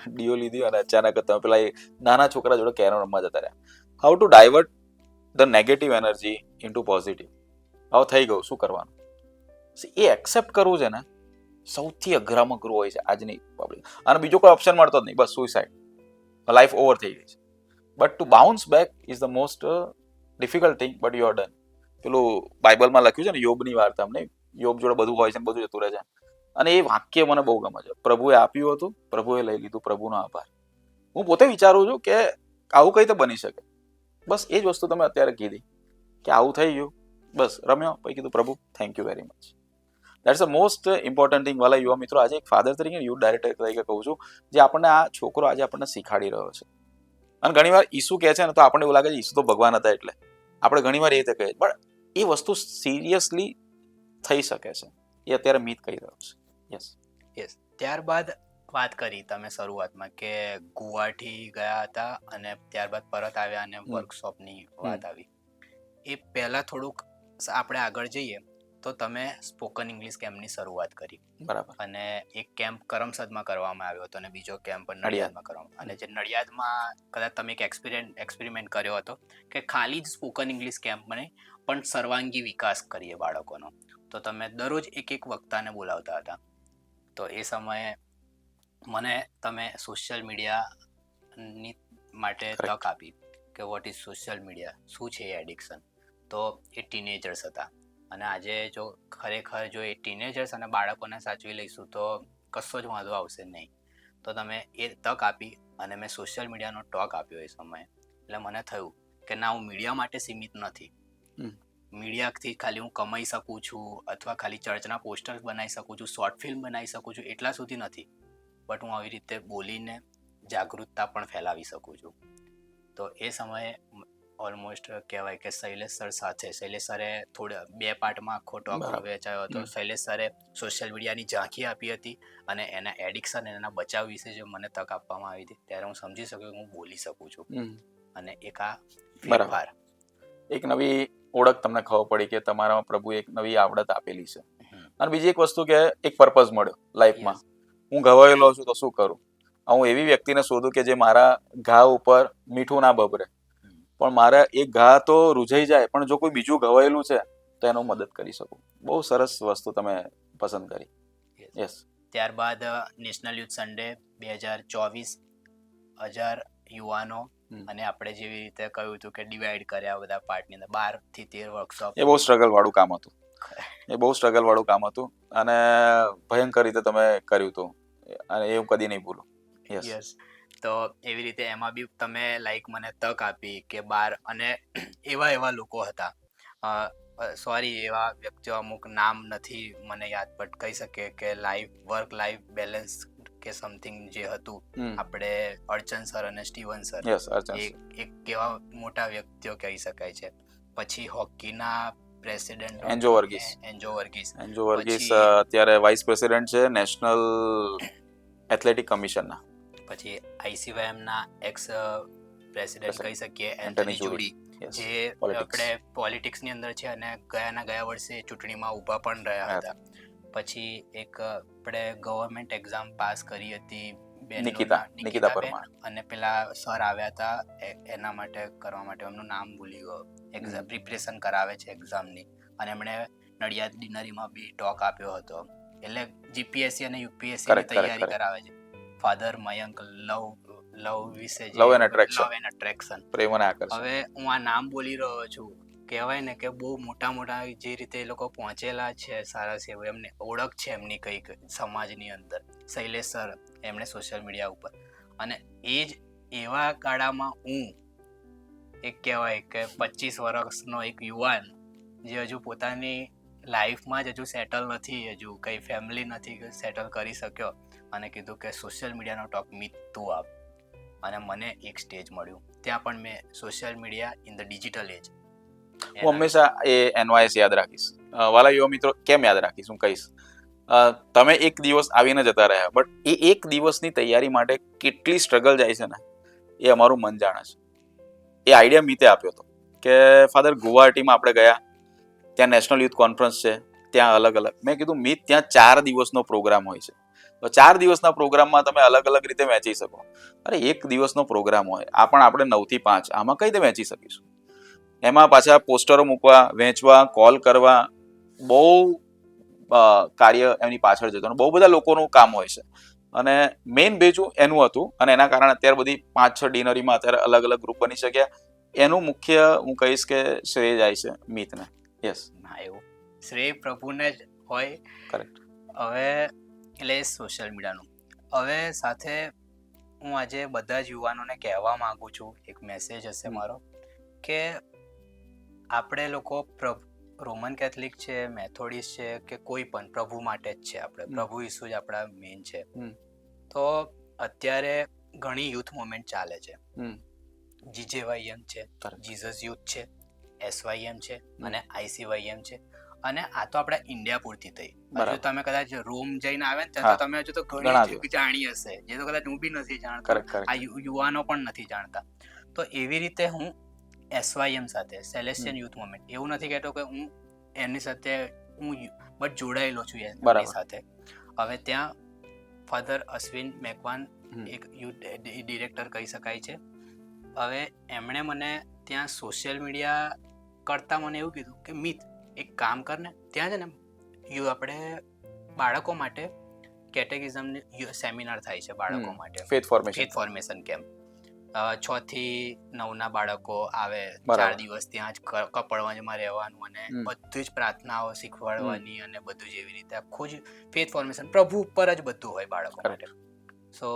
ડીઓ લીધી અને અચાનક તમે પેલા નાના છોકરા જોડે કેરમ રમવા જતા રહ્યા. How to divert the negative energy into positive. હવે થઈ ગયું, શું કરવાનું? એ એક્સેપ્ટ કરવું છે ને સૌથી અઘરામાં અઘરું હોય છે આજની પબ્લિક. અને બીજો કોઈ ઓપ્શન મળતો જ નહીં, બસ સુસાઇડ, લાઈફ ઓવર થઈ ગઈ છે. But two bounce back is the most difficult thing, but you are done. પેલું બાઇબલમાં લખ્યું છે ને યોબની વાર્તા, અમને યોબ જોડે બધું હોય છે, બધું જતું રહે છે. અને એ વાક્ય મને બહુ ગમે છે. પ્રભુએ આપ્યું હતું, પ્રભુએ લઈ લીધું, પ્રભુનો આભાર. હું પોતે વિચારું છું કે આવું કઈ રીતે બની શકે. બસ એ જ વસ્તુ તમે અત્યારે કીધી કે આવું થઈ ગયું, બસ રમ્યો, પછી કીધું પ્રભુ thank you very much. That's the most important thing. વાલા યુવા મિત્રો, આજે એક ફાધર તરીકે, યુથ ડાયરેક્ટર તરીકે કહું છું, જે આપણને આ છોકરો આજે આપણને શીખાડી રહ્યો છે. અને ઘણીવાર ઈસુ કહે છે ને તો આપણને એવું લાગે છે ઈસુ તો ભગવાન હતા એટલે આપણે ઘણીવાર એ રીતે કહીએ, પણ એ વસ્તુ સિરિયસલી થઈ શકે છે. એ અત્યારે મીત કહી રહ્યો છે. યસ. ત્યારબાદ વાત કરી તમે શરૂઆતમાં કે ગુવાહાટી ગયા હતા અને ત્યારબાદ પરત આવ્યા અને વર્કશોપની વાત આવી. એ પહેલા થોડુંક આપણે આગળ જઈએ તો તમે સ્પોકન ઇંગ્લિશ કેમ્પની શરૂઆત કરી. બરાબર. અને એક કેમ્પ કરમસદમાં કરવામાં આવ્યો હતો અને બીજો કેમ્પ નડિયાદમાં કરવામાં. અને જે નડિયાદમાં કદાચ તમે એક એક્સપેરિમેન્ટ કર્યો હતો કે ખાલી જ સ્પોકન ઇંગ્લિશ કેમ્પ નહીં પણ સર્વાંગી વિકાસ કરીએ બાળકોનો. તો તમે દરરોજ એક વક્તાને બોલાવતા હતા. તો એ સમયે મને તમે સોશિયલ મીડિયાની માટે તક આપી કે વોટ ઇઝ સોશિયલ મીડિયા, શું છે એ એડિક્શન. તો એ ટીનેજર્સ હતા અને આજે જો ખરેખર જો એ ટીનેજર્સ અને બાળકોને સાચવી લઈશું તો કશો જ વાંધો આવશે નહીં. તો તમે એ તક આપી અને મેં સોશિયલ મીડિયાનો ટોક આપ્યો એ સમયે. એટલે મને થયું કે ના, હું મીડિયા માટે સીમિત નથી. મીડિયાથી ખાલી હું કમાઈ શકું છું અથવા ખાલી ચર્ચના પોસ્ટર્સ બનાવી શકું છું, શોર્ટ ફિલ્મ બનાવી શકું છું, એટલા સુધી નથી. બટ હું આવી રીતે બોલીને જાગૃતતા પણ ફેલાવી શકું છું. તો એ સમયે ઓલમોસ્ટ કહેવાય કે શૈલેષ સર સાથે, શૈલેષ સરે થોડા 2 પાર્ટમાં આખો ટોક વેચાયો હતો. શૈલેષ સરે સોશિયલ મીડિયાની ઝાંખી આપી હતી અને એના એડિક્શન અને એના બચાવ વિશે જે મને તક આપવામાં આવી હતી ત્યારે હું સમજી શક્યો કે હું બોલી શકું છું. અને એક આ ફેરફાર, એક નવી ઓળખ તમને ખબર પડી કે તમારામાં પ્રભુએ એક નવી આવડત આપેલી છે. અને બીજી એક વસ્તુ કે એક પર્પઝ મળ્યો લાઈફમાં. હું ઘવાયેલો છું તો શું કરું? હું એવી વ્યક્તિને શોધું કે જે મારા ઘા ઉપર મીઠું ના બબરે, પણ મારા એ ઘા તો રૂઝાઈ જાય, પણ જો કોઈ બીજું ઘવાયેલું છે તો એનો મદદ કરી શકું. બહુ સરસ વસ્તુ તમે પસંદ કરી. યસ. ત્યારબાદ નેશનલ યુથ સન્ડે 2024 1000 યુવાનો અને આપણે જેવી રીતે કહ્યું હતું કે ડિવાઈડ કર્યા બધા પાર્ટની અંદર 12 થી 13 વર્કશોપ. એ બહુ સ્ટ્રગલ વાળું કામ હતું. અને ભયંકર રીતે તમે કર્યું હતું અને એ હું કદી નહીં ભૂલું. યસ. તો એવી રીતે એમાં બી તમે લાઈક મને તક આપી કે 12 અને એવા લોકો હતા, સોરી એવા વ્યક્તિઓ અમુક નામ નથી મને યાદ, બટ કહી શકે કે વર્ક લાઈફ બેલેન્સ કે સમથિંગ જે હતું, આપણે અર્ચન સર અને સ્ટીવન સર એક કેવા મોટા વ્યક્તિઓ કહી શકાય છે. પછી હોકીના પ્રેસિડેન્ટ એન્જો વર્ગીસ અત્યારે વાઇસ પ્રેસિડેન્ટ છે નેશનલ એથ્લેટિક કમિશનના. પછી આઈસીવાયએમ ના એક્સ પ્રેસિડેન્ટ કહી શકીએ એન્ટની જોડી. Yes. જે Politics. આપણે પોલિટિક્સ ની અંદર છે અને ગયા વર્ષે ચૂંટણીમાં ઊભા પણ રહ્યા હતા. પછી એક આપણે ગવર્મેન્ટ એક્ઝામ પાસ કરી હતી નિકિતા નિકિતાબેન, પરમાર. અને પેલા સર આવ્યા હતા એના માટે કરવા માટે, એમનું નામ ભૂલી ગયો. એક્ઝામ પ્રિપરેશન કરાવે છે એક્ઝામની, અને એમણે નડિયાદ ડિનરીમાં બી ટોક આપ્યો હતો. એટલે જીપીએસસી અને યુપીએસસી ની તૈયારી કરાવે છે. ફાધર મયંક લવ વિશે, લવ એન્ડ એટ્રેક્શન. પ્રેમ અને આકર્ષણ. હવે હું આ નામ બોલી રહ્યો છું, કહેવાય ને કે બહુ મોટા જે રીતે એ લોકો પહોંચેલા છે સારા સેવ, એમને ઓળખ છે એમની કંઈક સમાજની અંદર. શૈલેષ સર એમણે સોશિયલ મીડિયા ઉપર, અને એ જ એવા ગાળામાં હું એક કહેવાય કે 25 વર્ષનો એક યુવાન જે હજુ પોતાની લાઈફમાં જ હજુ સેટલ નથી, હજુ કંઈ ફેમિલી નથી સેટલ કરી શક્યો, અને કીધું કે સોશિયલ મીડિયાનો ટોક મિત તું આપ. અને મને એક સ્ટેજ મળ્યું, ત્યાં પણ મેં social media in the digital age. હું હંમેશા એ NYS યાદ રાખીશ. વાલા યુવા મિત્રો, કેમ યાદ રાખીશ હું કહીશ. તમે એક દિવસ આવીને જતા રહ્યા, બટ એ એક દિવસની તૈયારી માટે કેટલી સ્ટ્રગલ જાય છે ને, એ અમારું મન જાણે છે. એ આઈડિયા મિતે આપ્યો હતો કે ફાધર ગુવાહાટીમાં આપણે ગયા, ત્યાં નેશનલ યુથ કોન્ફરન્સ છે, ત્યાં અલગ મેં કીધું મિત ત્યાં 4 દિવસનો પ્રોગ્રામ હોય છે, તો 4 દિવસના પ્રોગ્રામમાં તમે અલગ રીતે વહેંચી શકો. અરે એક દિવસનો પ્રોગ્રામ હોય, આ પણ આપણે 9 થી 5, આમાં કઈ રીતે વહેંચી શકીશું? એમાં પાછા પોસ્ટરો મૂકવા, વહેંચવા, કોલ કરવા, બહુ કાર્ય એમની પાછળ જતું, બહુ બધા લોકોનું કામ હોય છે. અને મેઇન બેજું એનું હતું, અને એના કારણે અત્યારે બધી 5-6 ડિનરીમાં અત્યારે અલગ ગ્રુપ બની શક્યા. એનું મુખ્ય હું કહીશ કે શ્રેય જાય છે મિતને. યસ, ના, એવું શ્રેય પ્રભુને જ હોય. કરેક્ટ. હવે એટલે સોશિયલ મીડિયાનું, હવે સાથે હું આજે બધા જ યુવાનોને કહેવા માંગુ છું, એક મેસેજ હશે મારો, કે આપણે લોકો રોમન કેથલિક છે, મેથોડિસ્ટ છે, કે કોઈ પણ પ્રભુ માટે જ છે. આપણે પ્રભુ ઈસુ જ આપણા મેઇન છે. તો અત્યારે ઘણી યુથ મુવમેન્ટ ચાલે છે. GJYM છે, જીસસ યુથ છે, SYM છે, અને ICYM છે. અને આ તો આપણા ઇન્ડિયા પૂરતી થઈ. હજુ તમે કદાચ રોમ જઈને આવે ને તો તમે હજુ તો ઘણી જાણી હશે, જે તો કદાચ હું બી નથી જાણતો, આ યુવાનો પણ નથી જાણતા. તો એવી રીતે હું SYM સાથે, સેલેસ્ટિયન યુથ મુવમેન્ટ, એવું નથી કહેતો કે હું એમની સાથે બટ જોડાયેલો છું એમની સાથે. હવે ત્યાં ફાધર અશ્વિન મેકવાન એક યુથ ડિરેક્ટર કહી શકાય છે. હવે એમણે મને ત્યાં સોશિયલ મીડિયા કરતા મને એવું કીધું કે મિત એક કામ કર ને, ત્યાં છે ને આપણે બાળકો માટે કેટેગિઝમની સેમિનાર થાય છે બાળકો માટે, ફેથ ફોર્મેશન કેમ્પ. 6 થી 9 બાળકો આવે, 4 દિવસ ત્યાં જ કપડવંજમાં રહેવાનું, અને બધું જ પ્રાર્થનાઓ શીખવાડવાની, અને બધું જ એવી રીતે આખું જ ફેથ ફોર્મેશન, પ્રભુ ઉપર જ બધું હોય બાળકો માટે. સો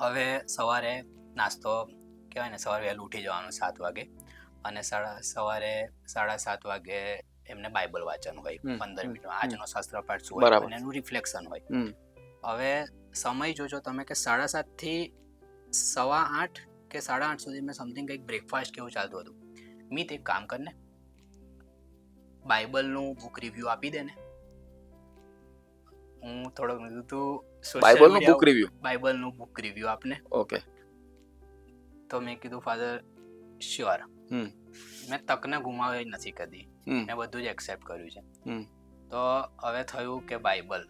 હવે સવારે નાસ્તો કહેવાય ને, સવારે વહેલું ઉઠી જવાનું 7 વાગે, અને સવારે 7:30 વાગે એમને બાઇબલ વાંચન હોય 15 મિનિટમાં, આજનો શાસ્ત્ર પાઠ શું હોય અને એનું રિફ્લેક્શન હોય. હવે સમય જોજો તમે કે 7:30 થી 8:15 કે 8:30 સુધી મેં સમથિંગ કંઈક બ્રેકફાસ્ટ કેવું ચાલતું હતું. મિત એક કામ કર ને, બાઇબલનું બુક રિવ્યુ આપી દે ને. હું થોડોક બાઇબલનું બુક રિવ્યુ આપને. ઓકે. તો મેં કીધું ફાધર શ્યોર. મેં તકને ગુમાવી નથી કદી, મેં બધું જ એક્સેપ્ટ કર્યું છે. તો હવે થયું કે બાઇબલ,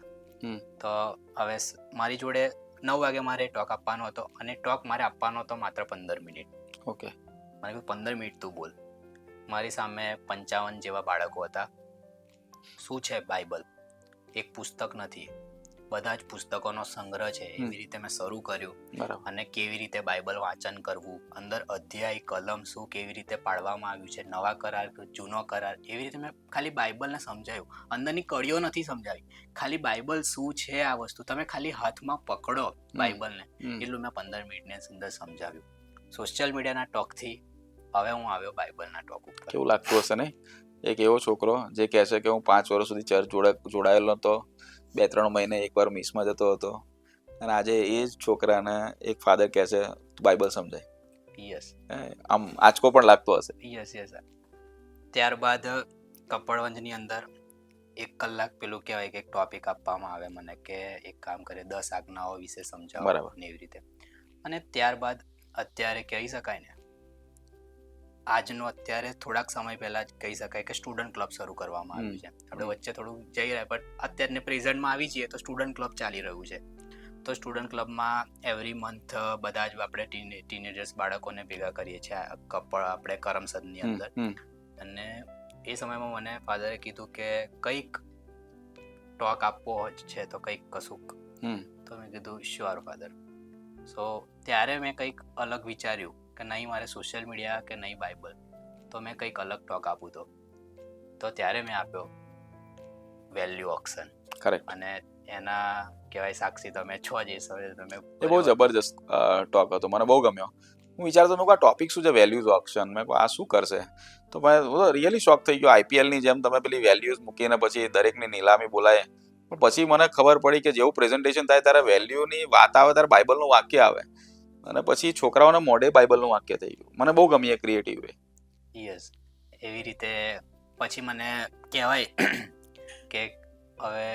તો હવે મારી જોડે 9 વાગે મારે ટોક આપવાનો હતો, અને ટોક મારે આપવાનો હતો માત્ર 15 મિનિટ. ઓકે. મને કીધું 15 મિનિટ તું બોલ. મારી સામે 55 જેવા બાળકો હતા. શું છે બાઇબલ? એક પુસ્તક નથી, બધા જ પુસ્તકોનો સંગ્રહ છે. એવી રીતે મેં શરૂ કર્યું, અને કેવી રીતે બાઇબલ વાંચન કરવું, અંદર અધ્યાય કલમ શું કેવી રીતે પાડવામાં આવ્યું છે, નવા કરાર, જૂનો કરાર, એવી રીતે મેં ખાલી બાઇબલને સમજાવ્યું. અંદરની કડીઓ નથી સમજાવી, ખાલી બાઇબલ શું છે આ વસ્તુ તમે ખાલી હાથમાં પકડો બાઇબલને, એટલું મેં 15 મિનિટની અંદર સમજાવ્યું. સોશિયલ મીડિયાના ટોકથી હવે હું આવ્યો બાઇબલના ટોક ઉપર. કેવું લાગતું હશે ને, એક એવો છોકરો જે કહે છે કે હું 5 વર્ષ સુધી ચર્ચ જોડાયેલો હતો, 2-3 મહિને એકવાર મિસમાં જતો હતો, અને આજે એ જ છોકરાને એક ફાધર કહે છે બાઇબલ સમજાય. યસ, આમ આંચકો પણ લાગતો હશે. યસ. ત્યારબાદ કપડવંજની અંદર 1 કલાક પેલું કહેવાય કે એક ટોપિક આપવામાં આવે મને, કે એક કામ કરે 10 આજ્ઞાઓ વિશે સમજાવો, ને એવી રીતે. અને ત્યારબાદ અત્યારે કહી શકાય ને આજનો અત્યારે થોડાક સમય પહેલા જ કહી શકાય કે સ્ટુડન્ટ ક્લબ શરૂ કરવામાં આવ્યું છે. આપણે વચ્ચે થોડું જઈ રહ્યા બટ અત્યારે પ્રેઝન્ટમાં આવી જઈએ તો સ્ટુડન્ટ ક્લબ ચાલી રહ્યું છે. તો સ્ટુડન્ટ ક્લબમાં એવરી મંથ બધા જ આપણે ટીનેજર્સ બાળકોને ભેગા કરીએ છીએ આપણે કરમસદની અંદર. અને એ સમયમાં મને ફાધરે કીધું કે કંઈક ટોક આપવો છે તો કંઈક કશુંક. તો મેં કીધું શ્યોર ફાધર. સો ત્યારે મેં કંઈક અલગ વિચાર્યું કે નહીં મારે સોશિયલ મીડિયા કે નહીં બાઇબલ, તો મેં કંઈક અલગ ટોક આપું તો ત્યારે મેં આપ્યો વેલ્યુ ઓક્શન. કરેક્ટ. અને એના કહેવાય સાક્ષી તમે છો જ તમે. એ બહુ જબરજસ્ત ટોક હતો, મને બહુ ગમ્યો. હું વિચારતો મેં આ ટોપિક શું છે, વેલ્યુઝ ઓક્શન. મેં આ શું કરશે, તો મેં રિયલી શોક થઈ ગયો. આઈપીએલની જેમ તમે પેલી વેલ્યુઝ મૂકીને પછી દરેકની નીલામી બોલાય. પણ પછી મને ખબર પડી કે જેવું પ્રેઝન્ટેશન થાય ત્યારે વેલ્યુની વાત આવે ત્યારે બાઇબલનું વાક્ય આવે, અને પછી છોકરાઓના મોઢે બાઇબલનું વાક્ય થઈ ગયું. મને બહુ ગમી એ ક્રિએટિવ વે. યસ, એવી રીતે પછી મને કહેવાય કે હવે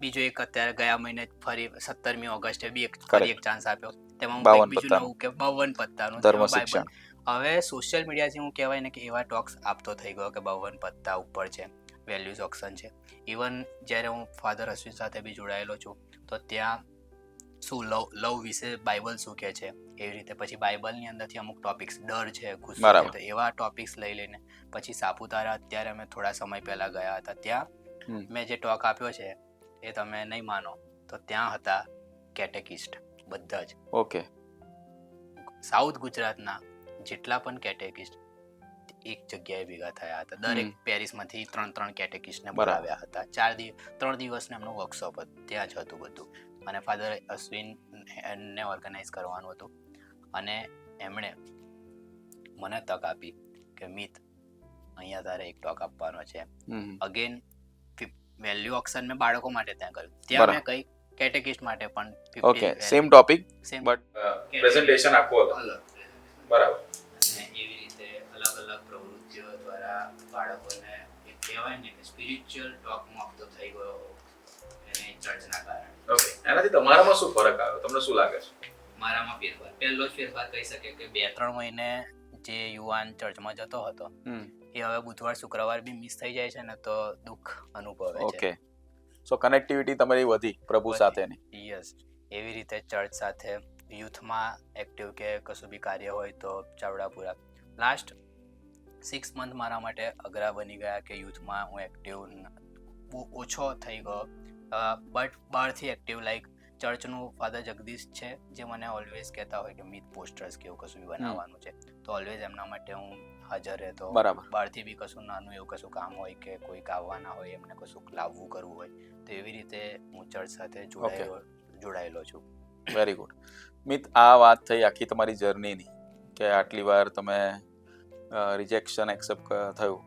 બીજો એક અત્યારે ગયા મહિને ફરી 17મી ઓગસ્ટે બી એક ચાન્સ આપ્યો. તેમાં હું બીજું નવું કે 52 પત્તાનું ધર્મ શિક્ષણ. હવે સોશિયલ મીડિયાથી હું કહેવાય ને કે એવા ટોક્સ આપતો થઈ ગયો કે 52 પત્તા ઉપર છે, વેલ્યુઝ ઓક્શન છે. ઇવન જ્યારે હું ફાધર અશ્વિન સાથે બી જોડાયેલો છું તો ત્યાં શું લવ વિશે બાઇબલ શું કહે છે, એવી રીતે પછી બાઇબલની અંદરથી અમુક ટોપિક્સ ડર છે, ગુસ્સો છે, તો એવા ટોપિક્સ લઈ લઈને પછી સાપુતારા અત્યારે અમે થોડા સમય પહેલા ગયા હતા. ત્યાં મેં જે ટોક આપ્યો છે એ તમે નહીં માનો તો ત્યાં હતા કેટેકિસ્ટ બધા જ. ઓકે. સાઉથ ગુજરાતના જેટલા પણ કેટેકિસ્ટ એક જગ્યાએ ભેગા થયા હતા. દરેક પેરિસમાંથી 3 કેટેકિસ્ટને બોલાવ્યા હતા. 3 દિવસનું એમનું વર્કશોપ હતું, ત્યાં જ હતું બધું. અને ફાધર અશ્વિનને ઓર્ગેનાઇઝ કરવાનું હતું. અને એમણે મને તક આપી કે મિત અહીંયા તારે એક ટોક આપવાનો છે. અગેન વેલ્યુ ઓક્શન મેં બાળકો માટે ત્યાં કર્યું. ત્યાં મેં કઈ કેટેકિસ્ટ માટે પણ okay same topic but presentation આપવું હતું. બરાબર. અને એવી રીતે અલગ પ્રવૃત્તિઓ દ્વારા બાળકોને એક કહેવાય ને કે સ્પિરિચ્યુઅલ ટોકમાં આપતો થઈ ગયો એને ચર્ચના કારણે. ઓકે, એનાથી તમારામાં શું ફરક આવ્યો, તમને શું લાગે છે? મારામાં ફેરફાર, પહેલો જ ફેરફાર કહી શકે કે 2-3 મહિને જે યુવાન ચર્ચમાં જતો હતો એ હવે બુધવાર શુક્રવાર બી મિસ થઈ જાય છે ને તો દુઃખ અનુભવે છે. ઓકે, સો કનેક્ટિવિટી તમારી વધી પ્રભુ સાથેની. યસ, એવી રીતે ચર્ચ સાથે યુથમાં એક્ટિવ કે કશું બી કાર્ય હોય તો ચાવડાપુરા. લાસ્ટ 6 મંથ મારા માટે અઘરા બની ગયા કે યુથમાં હું એક્ટિવ બહુ ઓછો થઈ ગયો. બટ બહારથી એક્ટિવ લાઈક ચર્ચનું ફાધર જગદીશ છે જે મને ઓલવેઝ કહેતા હોય કે મિત પોસ્ટર્સ કે એવું કશું બી બનાવવાનું છે તો ઓલવેઝ એમના માટે હું હાજર રહેતો. બહારથી બી કશું નાનું એવું કશું કામ હોય કે કોઈક આવવાના હોય એમને કશું લાવવું કરવું હોય તો એવી રીતે હું ચર્ચ સાથે જોડાયેલો છું. Very good. મિત, આ વાત થઈ આખી તમારી જર્નીની કે આટલી વાર તમે રિજેક્શન એક્સેપ્ટ થયું,